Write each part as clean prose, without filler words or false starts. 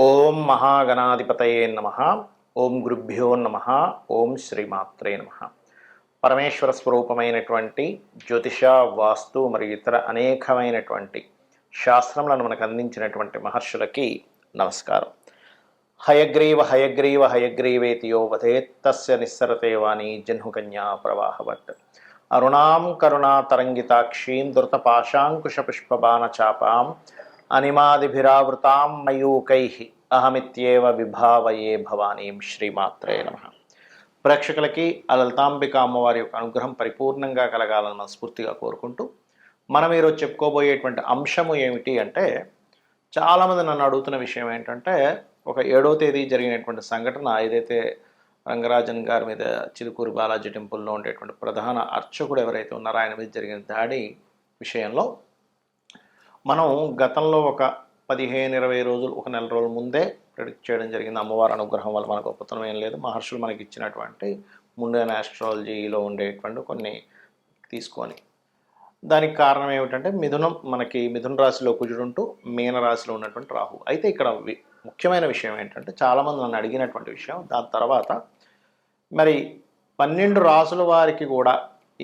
ఓం మహాగణాధిపతయే నమ. ఓం గురుభ్యో నమ. ఓం శ్రీమాత్రే నమ. పరమేశ్వర స్వరూపమైనటువంటి జ్యోతిష, వాస్తు మరియు ఇతర అనేకమైనటువంటి శాస్త్రములను మనకు అందించినటువంటి మహర్షులకి నమస్కారం. హయగ్రీవ హయగ్రీవ హయగ్రీవేతియో వధేత్తస్య నిస్సరతే వాణి జహ్నుకన్యా ప్రవాహవత్. అరుణాం కరుణాతరంగితాక్షీం ధృతపాశాంకుశపుష్పబాణచాపాం అనిమాదిభిరావృతాం మయూకైః అహమిత్యేవ విభావయే భవానీం. శ్రీమాత్రే నమః. ప్రేక్షకులకి ఆ లలితాంబిక అమ్మవారి యొక్క అనుగ్రహం పరిపూర్ణంగా కలగాలని మనస్ఫూర్తిగా కోరుకుంటూ మనం ఈరోజు చెప్పుకోబోయేటువంటి అంశము ఏమిటి అంటే, చాలామంది నన్ను అడుగుతున్న విషయం ఏంటంటే, ఒక 7వ తేదీ జరిగినటువంటి సంఘటన ఏదైతే రంగరాజన్ గారి మీద చిలుకూరు బాలాజీ టెంపుల్లో ఉండేటువంటి ప్రధాన అర్చకుడు ఎవరైతే ఉన్నారో ఆయన మీద జరిగిన దాడి విషయంలో మనం గతంలో ఒక 15-20 రోజులు, ఒక నెల రోజుల ముందే ప్రెడిక్ట్ చేయడం జరిగింది. అమ్మవారి అనుగ్రహం వల్ల మనకు గొప్పతనం ఏం లేదు, మహర్షులు మనకి ఇచ్చినటువంటి ముండైన ఆస్ట్రాలజీలో ఉండేటువంటి కొన్ని తీసుకొని. దానికి కారణం ఏమిటంటే, మనకి మిథున రాశిలో కుజుడుంటూ మీన రాశిలో ఉన్నటువంటి రాహు. అయితే ఇక్కడ ముఖ్యమైన విషయం ఏంటంటే, చాలామంది నన్ను అడిగినటువంటి విషయం, దాని తర్వాత మరి 12 రాసుల వారికి కూడా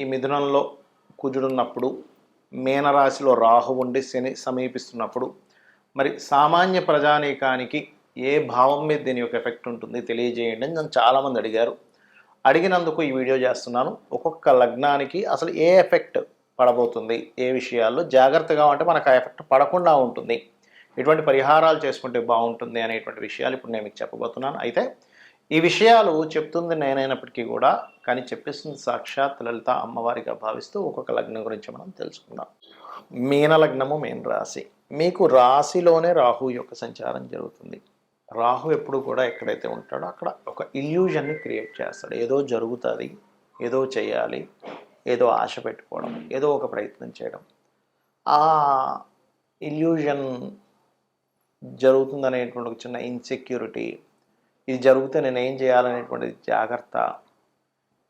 ఈ మిథునంలో కుజుడున్నప్పుడు, మీనరాశిలో రాహు ఉండి శని సమీపిస్తున్నప్పుడు మరి సామాన్య ప్రజానీకానికి ఏ భావం మీద దీని యొక్క ఎఫెక్ట్ ఉంటుంది తెలియజేయండి అని నన్ను చాలామంది అడిగారు. అడిగినందుకు ఈ వీడియో చేస్తున్నాను. ఒక్కొక్క లగ్నానికి అసలు ఏ ఎఫెక్ట్ పడబోతుంది, ఏ విషయాల్లో జాగ్రత్తగా ఉంటే మనకు ఆ ఎఫెక్ట్ పడకుండా ఉంటుంది, ఎటువంటి పరిహారాలు చేసుకుంటే బాగుంటుంది అనేటువంటి విషయాలు ఇప్పుడు నేను మీకు చెప్పబోతున్నాను. అయితే ఈ విషయాలు చెప్తుంది నేనైనప్పటికీ కూడా, కానీ చెప్పిస్తుంది సాక్షాత్ లలిత అమ్మవారిగా భావిస్తూ ఒక్కొక్క లగ్నం గురించి మనం తెలుసుకుందాం. మీన లగ్నము, మీన రాశి. మీకు రాశిలోనే రాహు యొక్క సంచారం జరుగుతుంది. రాహు ఎప్పుడు కూడా ఎక్కడైతే ఉంటాడో అక్కడ ఒక ఇల్యూజన్ని క్రియేట్ చేస్తాడు. ఏదో జరుగుతుంది, ఏదో చేయాలి, ఏదో ఆశ పెట్టుకోవడం, ఏదో ఒక ప్రయత్నం చేయడం. ఆ ఇల్యూజన్ జరుగుతుందనేటువంటి ఒక చిన్న ఇన్సెక్యూరిటీ, ఇది జరిగితే నేను ఏం చేయాలనేటువంటి జాగ్రత్త,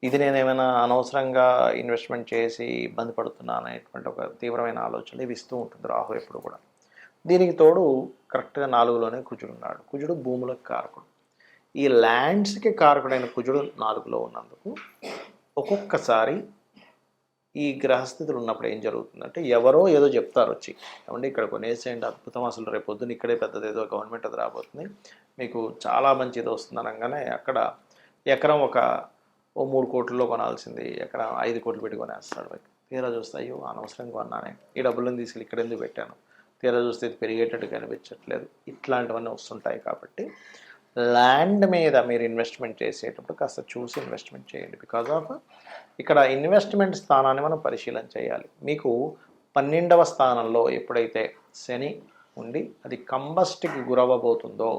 ఇది నేనేమైనా అనవసరంగా ఇన్వెస్ట్మెంట్ చేసి ఇబ్బంది పడుతున్నాను అనేటువంటి ఒక తీవ్రమైన ఆలోచనలు ఇవి ఇస్తూ ఉంటుంది రాహు ఎప్పుడు కూడా. దీనికి తోడు కరెక్ట్గా 4లోనే కుజుడు ఉన్నాడు. కుజుడు భూములకు కారకుడు. ఈ ల్యాండ్స్కి కారకుడైన కుజుడు 4లో ఉన్నందుకు ఒక్కొక్కసారి ఈ గ్రహస్థితులు ఉన్నప్పుడు ఏం జరుగుతుందంటే, ఎవరో ఏదో చెప్తారు వచ్చి, ఏమంటే ఇక్కడ కొనేసేయండి అద్భుతం, అసలు రేపు పొద్దున్న ఇక్కడే పెద్దది ఏదో గవర్నమెంట్ అది రాబోతుంది, మీకు చాలా మంచి ఇది వస్తుంది అనగానే అక్కడ ఎకరం ఓ 3 కోట్లలో కొనాల్సింది ఎక్కడ 5 కోట్లు పెట్టి కొనేస్తాడు. తీరా చూస్తే అయ్యో అనవసరంగా కొన్నానే, ఈ డబ్బులను తీసుకెళ్ళి ఇక్కడ ఎందుకు పెట్టాను, తీరా చూస్తే ఇది పెరిగేటట్టు కనిపించట్లేదు, ఇట్లాంటివన్నీ వస్తుంటాయి. కాబట్టి ల్యాండ్ మీద మీరు ఇన్వెస్ట్మెంట్ చేసేటప్పుడు కాస్త చూసి ఇన్వెస్ట్మెంట్ చేయండి. బికాజ్ ఆఫ్ ఇక్కడ ఇన్వెస్ట్మెంట్ స్థానాన్ని మనం పరిశీలన చేయాలి. మీకు 12వ స్థానంలో ఎప్పుడైతే శని ఉండి అది కంబస్ట్కి గురవ్వబోతుందో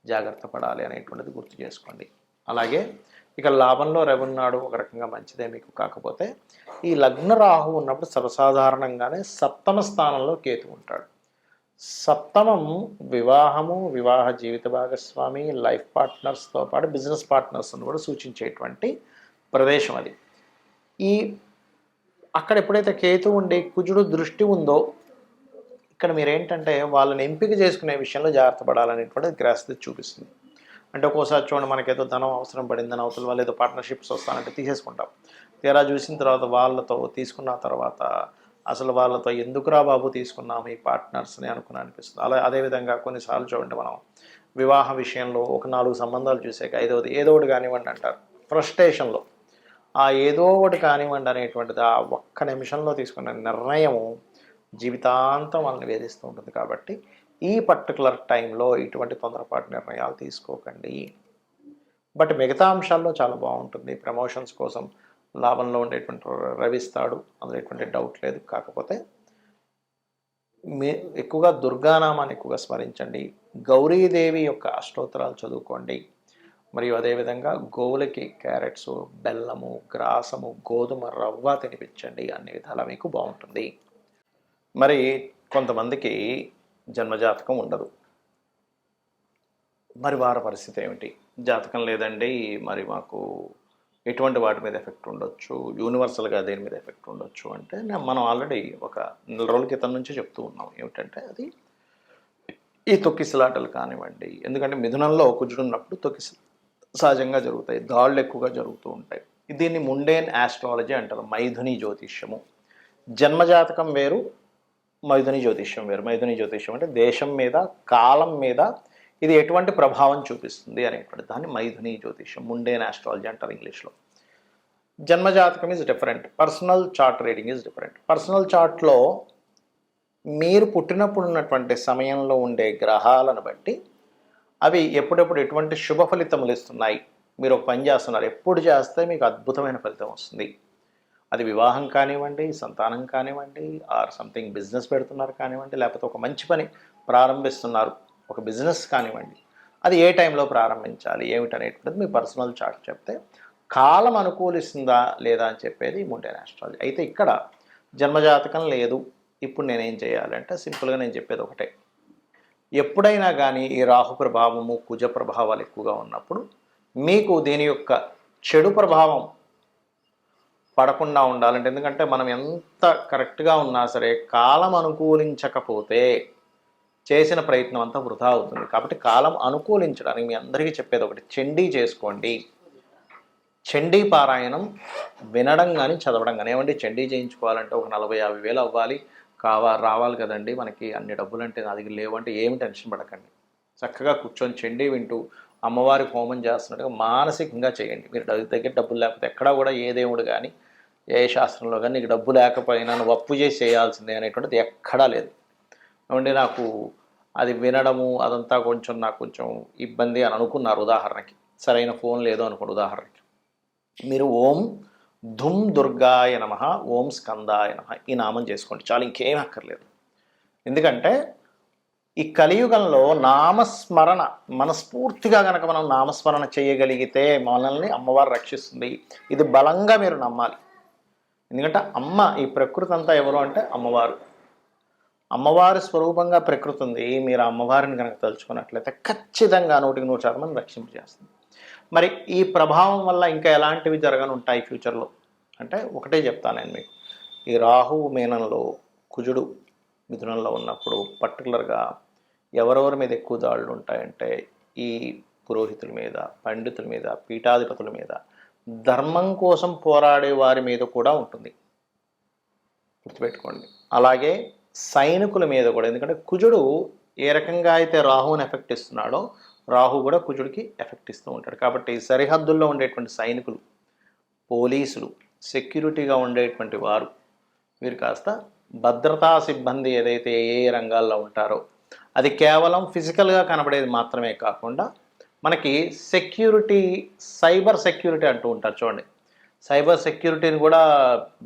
జాగ్రత్త పడాలి అనేటువంటిది గుర్తు చేసుకోండి. అలాగే ఇక లాభంలో రవున్నాడు, ఒక రకంగా మంచిదే మీకు. కాకపోతే ఈ లగ్న రాహు ఉన్నప్పుడు సర్వసాధారణంగానే 7వ స్థానంలో కేతు ఉంటాడు. 7వం వివాహము, వివాహ జీవిత భాగస్వామి, లైఫ్ పార్ట్నర్స్తో పాటు బిజినెస్ పార్ట్నర్స్ను కూడా సూచించేటువంటి ప్రదేశం అది. అక్కడ ఎప్పుడైతే కేతు ఉండి కుజుడు దృష్టి ఉందో, ఇక్కడ మీరేంటంటే వాళ్ళని ఎంపిక చేసుకునే విషయంలో జాగ్రత్త పడాలనేటువంటిది గ్రహస్థితి చూపిస్తుంది. అంటే ఒక్కోసారి చూడండి, మనకేదో ధనం అవసరం పడిందని అవతల వాళ్ళు ఏదో పార్ట్నర్షిప్స్ వస్తానంటే తీసేసుకుంటాం. తీరా చూసిన తర్వాత వాళ్ళతో తీసుకున్న తర్వాత అసలు వాళ్ళతో ఎందుకురా బాబు తీసుకున్నాము ఈ పార్ట్నర్స్ని అనుకుని అనిపిస్తుంది. అదేవిధంగా కొన్నిసార్లు చూడండి, మనం వివాహ విషయంలో ఒక 4 సంబంధాలు చూసాక 5వది ఏదో ఒకటి కానివ్వండి అంటారు. ఫ్రస్ట్రేషన్లో ఆ ఏదో ఒకటి కానివ్వండి అనేటువంటిది ఆ ఒక్క నిమిషంలో తీసుకున్న నిర్ణయము జీవితాంతం వాళ్ళని వేధిస్తూ ఉంటుంది. కాబట్టి ఈ పర్టికులర్ టైంలో ఇటువంటి తొందరపాటు నిర్ణయాలు తీసుకోకండి. బట్ మిగతా అంశాల్లో చాలా బాగుంటుంది. ప్రమోషన్స్ కోసం లాభంలో ఉండేటువంటి రవిస్తాడు, అందులో ఎటువంటి డౌట్ లేదు. కాకపోతే ఎక్కువగా దుర్గానామాన్ని ఎక్కువగా స్మరించండి, గౌరీదేవి యొక్క అష్టోత్తరాలు చదువుకోండి, మరియు అదేవిధంగా గోవులకి క్యారెట్స్, బెల్లము, గ్రాసము, గోధుమ రవ్వ తినిపించండి. అన్ని విధాలా మీకు బాగుంటుంది. మరి కొంతమందికి జన్మజాతకం ఉండదు. మరి వారి పరిస్థితి ఏమిటి? జాతకం లేదండి, మరి మాకు ఎటువంటి వాటి మీద ఎఫెక్ట్ ఉండొచ్చు, యూనివర్సల్గా దేని మీద ఎఫెక్ట్ ఉండొచ్చు అంటే, మనం ఆల్రెడీ ఒక 4 రోజుల క్రితం నుంచి చెప్తూ ఉన్నాం. ఏమిటంటే, అది ఈ తొక్కిసలాటలు కానివ్వండి, ఎందుకంటే మిథునంలో కుజుడు ఉన్నప్పుడు సహజంగా జరుగుతాయి, దాళ్ళు ఎక్కువగా జరుగుతూ ఉంటాయి. దీన్ని ముండేన్ ఆస్ట్రాలజీ అంటారు, మైథుని జ్యోతిష్యము. జన్మజాతకం వేరు, మైథుని జ్యోతిష్యం వేరు. మైథుని జ్యోతిష్యం అంటే దేశం మీద, కాలం మీద ఇది ఎటువంటి ప్రభావం చూపిస్తుంది అనేటువంటి దాన్ని మైథుని జ్యోతిష్యం, ముండేన్ ఆస్ట్రాలజీ అంటారు ఇంగ్లీష్లో. జన్మజాతకం is different, personal chart reading is different. Personal చార్ట్లో మీరు పుట్టినప్పుడు ఉన్నటువంటి సమయంలో ఉండే గ్రహాలను బట్టి అవి ఎప్పుడెప్పుడు ఎటువంటి శుభ ఫలితములు ఇస్తున్నాయి, మీరు ఒక పని చేస్తున్నారు, ఎప్పుడు చేస్తే మీకు అద్భుతమైన ఫలితం వస్తుంది. అది వివాహం కానివ్వండి, సంతానం కానివ్వండి, ఆర్ సంథింగ్ బిజినెస్ పెడుతున్నారు కానివ్వండి, లేకపోతే ఒక మంచి పని ప్రారంభిస్తున్నారు, ఒక బిజినెస్ కానివ్వండి, అది ఏ టైంలో ప్రారంభించాలి ఏమిటనేటువంటిది మీ పర్సనల్ చార్ట్ చెప్తే కాలం అనుకూలిస్తుందా లేదా అని చెప్పేది ముండేన్ ఆస్ట్రాలజీ. అయితే ఇక్కడ జన్మజాతకం లేదు, ఇప్పుడు నేనేం చేయాలంటే సింపుల్గా నేను చెప్పేది ఒకటే. ఎప్పుడైనా కానీ ఈ రాహు ప్రభావము, కుజ ప్రభావాలు ఎక్కువగా ఉన్నప్పుడు మీకు దీని యొక్క చెడు ప్రభావం పడకుండా ఉండాలంటే, ఎందుకంటే మనం ఎంత కరెక్ట్గా ఉన్నా సరే కాలం అనుకూలించకపోతే చేసిన ప్రయత్నం అంతా వృధా అవుతుంది. కాబట్టి కాలం అనుకూలించడానికి మీ అందరికీ చెప్పేది ఒకటి, చండీ చేసుకోండి. చండీ పారాయణం వినడం కానీ చదవడం కానీ. ఏమండి చండీ చేయించుకోవాలంటే ఒక 40-50 వేలు అవ్వాలి, రావాలి కదండి మనకి, అన్ని డబ్బులు అంటే అది లేవంటే ఏమి టెన్షన్ పడకండి. చక్కగా కూర్చొని చండీ వింటూ అమ్మవారి హోమం చేస్తున్నట్టుగా మానసికంగా చేయండి. మీరు దగ్గర డబ్బులు లేకపోతే ఎక్కడా కూడా ఏ దేవుడు కానీ ఏ శాస్త్రంలో కానీ నీకు డబ్బు లేకపోయినా నువ్వు అప్పు చేసి చేయాల్సిందే అనేటువంటిది ఎక్కడా లేదు. ఏమంటే నాకు అది వినడము అదంతా నాకు కొంచెం ఇబ్బంది అని అనుకున్నారు ఉదాహరణకి, సరైన ఫోన్ లేదు అనుకోండి ఉదాహరణకి, మీరు ఓం ధుం దుర్గాయ నమః, ఓం స్కందాయ నమః ఈ నామం చేసుకోండి చాలు, ఇంకేం అక్కర్లేదు. ఎందుకంటే ఈ కలియుగంలో నామస్మరణ మనస్ఫూర్తిగా కనుక మనం నామస్మరణ చేయగలిగితే మనల్ని అమ్మవారు రక్షిస్తుంది. ఇది బలంగా మీరు నమ్మాలి. ఎందుకంటే అమ్మ, ఈ ప్రకృతి అంతా ఎవరు అంటే అమ్మవారు. అమ్మవారి స్వరూపంగా ప్రకృతి ఉంది. మీరు అమ్మవారిని కనుక తలుచుకున్నట్లయితే ఖచ్చితంగా 100% రక్షింపజేస్తుంది. మరి ఈ ప్రభావం వల్ల ఇంకా ఎలాంటివి జరగనుంటాయి ఫ్యూచర్లో అంటే ఒకటే చెప్తాను నేను మీకు. ఈ రాహువు మీనంలో, కుజుడు మిథునంలో ఉన్నప్పుడు పర్టికులర్గా ఎవరెవరి మీద ఎక్కువ దాడులు ఉంటాయంటే ఈ పురోహితుల మీద, పండితుల మీద, పీఠాధిపతుల మీద, ధర్మం కోసం పోరాడే వారి మీద కూడా ఉంటుంది, గుర్తుపెట్టుకోండి. అలాగే సైనికుల మీద కూడా, ఎందుకంటే కుజుడు ఏ రకంగా అయితే రాహువుని ఎఫెక్ట్ ఇస్తున్నాడో రాహు కూడా కుజుడికి ఎఫెక్ట్ ఇస్తూ ఉంటాడు. కాబట్టి సరిహద్దుల్లో ఉండేటువంటి సైనికులు, పోలీసులు, సెక్యూరిటీగా ఉండేటువంటి వారు, వీరు కాస్త భద్రతా సిబ్బంది ఏదైతే ఏ రంగాల్లో ఉంటారో అది కేవలం ఫిజికల్గా కనబడేది మాత్రమే కాకుండా మనకి సెక్యూరిటీ, సైబర్ సెక్యూరిటీ అంటూ ఉంటారు చూడండి. సైబర్ సెక్యూరిటీని కూడా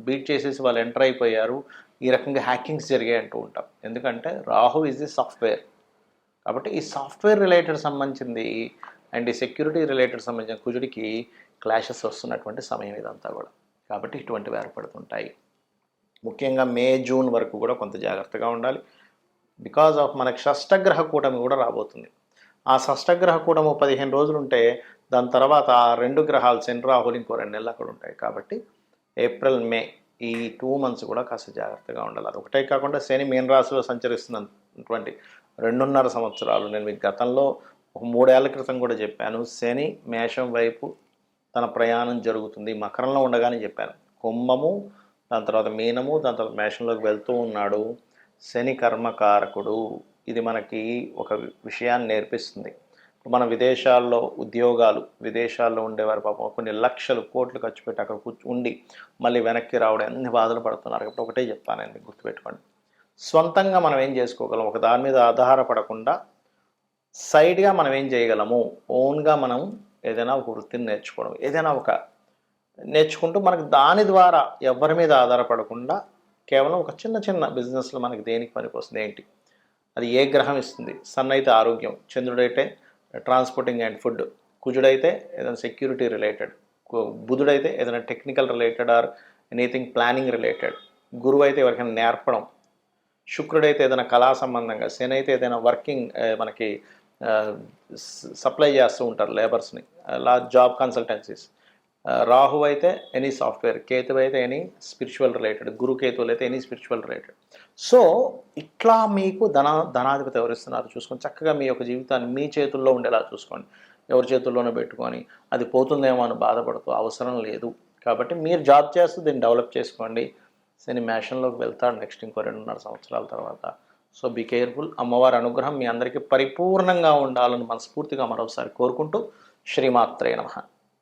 బీట్ చేసేసి వాళ్ళు ఎంటర్ అయిపోయారు, ఈ రకంగా హ్యాకింగ్స్ జరిగాయి అంటూ ఉంటాం. ఎందుకంటే రాహు ఈజ్ ది సాఫ్ట్వేర్. కాబట్టి ఈ సాఫ్ట్వేర్ రిలేటెడ్ సంబంధించింది అండ్ ఈ సెక్యూరిటీ రిలేటెడ్ సంబంధించిన కుజుడికి క్లాషెస్ వస్తున్నటువంటి సమయం ఇదంతా కూడా. కాబట్టి ఇటువంటివి ఏర్పడుతుంటాయి. ముఖ్యంగా మే, జూన్ వరకు కూడా కొంత జాగ్రత్తగా ఉండాలి. బికాజ్ ఆఫ్ మనకి షష్టగ్రహ కూటమి కూడా రాబోతుంది. ఆ షష్టగ్రహ కూటమి 15 రోజులు ఉంటే దాని తర్వాత ఆ 2 గ్రహాలు శని, రాహులు ఇంకో 2 నెలలు అక్కడ ఉంటాయి. కాబట్టి ఏప్రిల్, మే ఈ 2 months కూడా కాస్త జాగ్రత్తగా ఉండాలి. అది ఒకటే కాకుండా శని మీన రాశిలో సంచరిస్తున్నటువంటి 2.5 సంవత్సరాలు, నేను మీకు గతంలో ఒక 3 ఏళ్ల క్రితం కూడా చెప్పాను, శని మేషం వైపు తన ప్రయాణం జరుగుతుంది. మకరంలో ఉండగానే చెప్పాను, కుంభము, దాని తర్వాత మీనము, దాని తర్వాత మేషంలోకి వెళ్తూ ఉన్నాడు. శని కర్మకారకుడు. ఇది మనకి ఒక విషయాన్ని నేర్పిస్తుంది. మన విదేశాల్లో ఉద్యోగాలు, విదేశాల్లో ఉండేవారు పాపం కొన్ని లక్షలు, కోట్లు ఖర్చు పెట్టి అక్కడ ఉండి మళ్ళీ వెనక్కి రావడం ఎన్ని బాధలు పడుతున్నారు. కాబట్టి ఒకటే చెప్తానండి, గుర్తుపెట్టుకోండి. సొంతంగా మనం ఏం చేసుకోగలం, ఒక దాని మీద ఆధారపడకుండా సైడ్గా మనం ఏం చేయగలము, ఓన్గా మనం ఏదైనా ఒక వృత్తిని నేర్చుకోవడం, ఏదైనా ఒక నేర్చుకుంటూ మనకు దాని ద్వారా ఎవరి మీద ఆధారపడకుండా కేవలం ఒక చిన్న చిన్న బిజినెస్లో మనకి దేనికి పనికి వస్తుంది ఏంటి, అది ఏ గ్రహం ఇస్తుంది. సన్ అయితే ఆరోగ్యం, చంద్రుడైతే ట్రాన్స్పోర్టింగ్ అండ్ ఫుడ్, కుజుడైతే ఏదైనా సెక్యూరిటీ రిలేటెడ్, బుధుడైతే ఏదైనా technical related or anything planning related, గురువు అయితే ఎవరికైనా నేర్పడం, శుక్రుడైతే ఏదైనా కళా సంబంధంగా, శని అయితే ఏదైనా వర్కింగ్ మనకి సప్లై చేస్తూ ఉంటారు లేబర్స్ని, అలా జాబ్ కన్సల్టెన్సీస్, రాహు అయితే ఎనీ సాఫ్ట్వేర్, కేతు అయితే ఎనీ స్పిరిచువల్ రిలేటెడ్, గురు కేతువులు అయితే ఎనీ స్పిరిచువల్ రిలేటెడ్. సో ఇట్లా మీకు ధనాధిపతి ఎవరిస్తున్నారు చూసుకొని చక్కగా మీ యొక్క జీవితాన్ని మీ చేతుల్లో ఉండేలా చూసుకోండి. ఎవరి చేతుల్లోనో పెట్టుకొని అది పోతుందేమో అని బాధపడుతూ అవసరం లేదు. కాబట్టి మీరు జాబ్ చేస్తూ దీన్ని డెవలప్ చేసుకోండి. శని మేషంలోకి వెళ్తాడు నెక్స్ట్ ఇంకో 2.5 సంవత్సరాల తర్వాత. So be careful. అమ్మవారి అనుగ్రహం మీ అందరికీ పరిపూర్ణంగా ఉండాలని మనస్ఫూర్తిగా మరోసారి కోరుకుంటూ శ్రీమాత్రే నమః.